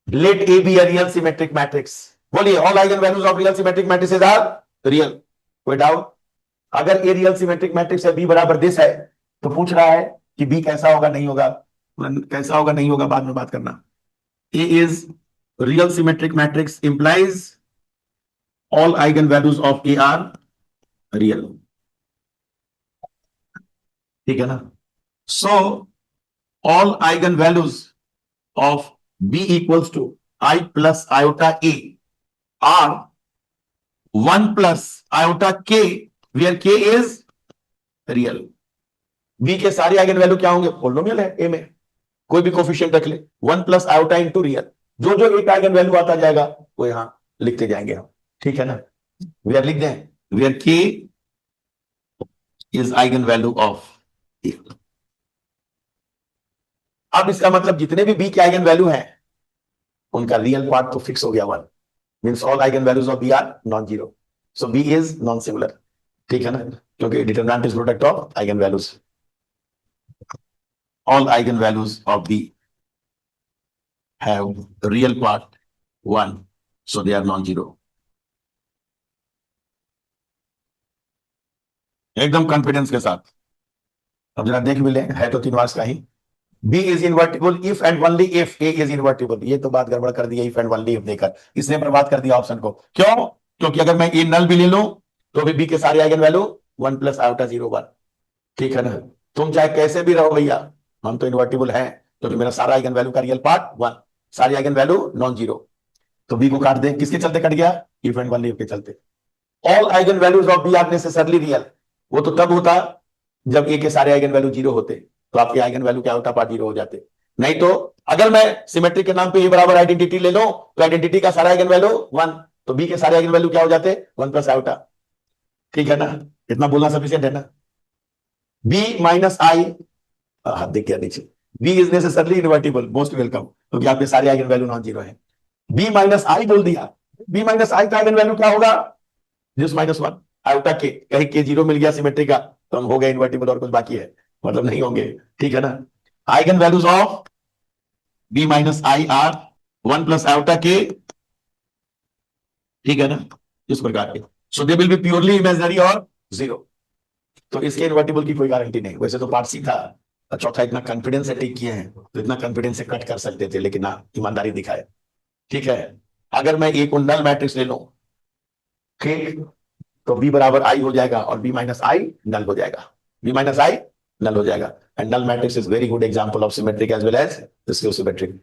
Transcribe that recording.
Late A be a real symmetric matrix. बोलिए, all eigenvalues of real symmetric matrices are real. कोई doubt? अगर A real symmetric matrix है, B बराबर this है, तो पूछ रहा है कि बी कैसा होगा नहीं होगा, कैसा होगा नहीं होगा बाद में बात करना। A is real symmetric matrix implies all eigenvalues of A are real. ठीक है ना? So all eigenvalues of b equals to I plus iota a are 1 plus iota k where k is real। b के सारे eigen value क्या होंगे? Polynomial है a में, कोई भी कोफिशिएंट रख ले, 1 प्लस आयोटा इंटू रियल। जो जो एक आइगन वैल्यू आता जाएगा वो यहां लिखते जाएंगे हम। ठीक है ना? वेयर लिख दें, where k is eigenvalue of a। अब इसका मतलब जितने भी b के आइगन वैल्यू हैं उनका रियल पार्ट तो फिक्स हो गया 1, means all eigenvalues of b are non zero, so b is non singular. ठीक है ना? क्योंकि determinant is product of eigenvalues. All eigenvalues of b have real part 1, so they are non zero. एकदम confidence के साथ। अब जरा देख भी लें, है तो 3 मार्क्स का ही। B is invertible if and only if A is invertible. ये तो बात गड़बड़ कर दी है, इफ एंड ओनली इफ देकर इसने बर्बाद कर दिया ऑप्शन को। क्यों? क्योंकि अगर मैं A नल भी ले लूं तो भी B के सारे आइगन वैल्यू 1 प्लस आयोटा 0 1। ठीक है ना? तुम चाहे कैसे भी रहो भैया, हम तो इन्वर्टिबल हैं, क्योंकि मेरा सारा आइगन वैल्यू का रियल पार्ट 1, सारी आइगन वैल्यू नॉन जीरो। तो बी को काट दें, किसके चलते कट गया? इफ एंड ओनली इफ के चलते। All eigenvalues of B are necessarily real. वो तो तब होता जब ए के सारे आइगन वैल्यू जीरो होते, तो आपके आइगन वैल्यू क्या होता? पार्ट जीरो हो जाते। नहीं तो अगर मैं सिमेट्री के नाम पे ए बराबर आइडेंटिटी ले लो तो आइडेंटिटी का सारा आइगन वैल्यू 1, तो बी के सारे आइगन वैल्यू क्या हो जाते? 1 प्लस आयोटा। ठीक है ना? इतना बोलना सफिशिएंट है ना? बी माइनस आई, दिख गया नीचे, B is necessarily invertible, most welcome, क्योंकि आपके सारे आइगन वैल्यू नॉन जीरो है। बी माइनस आई बोल दिया, बी माइनस आई का आइगन वैल्यू क्या होगा? जिस माइनस 1 आयोटा के, कहीं के जीरो मिल गया सिमेट्री का तो हम हो गए इन्वर्टिबल और कुछ बाकी है, मतलब नहीं होंगे। ठीक है ना? Eigenvalues of B minus I are 1 plus iota के। ठीक है ना? इस प्रकार के, so they will be purely imaginary और जीरो। तो इसके इन्वर्टिबल की कोई गारंटी नहीं। वैसे तो पार्ट सी था, चौथा इतना कॉन्फिडेंस से टिक किए हैं तो इतना कॉन्फिडेंस से कट कर सकते थे, लेकिन ना, ईमानदारी दिखाए। ठीक है? अगर मैं एक नल मैट्रिक्स ले लूं, ठीक, तो बी बराबर आई हो जाएगा और बी माइनस आई नल हो जाएगा, बी माइनस आई नल हो जाएगा। And null matrix is very good example of symmetric as well as skew symmetric.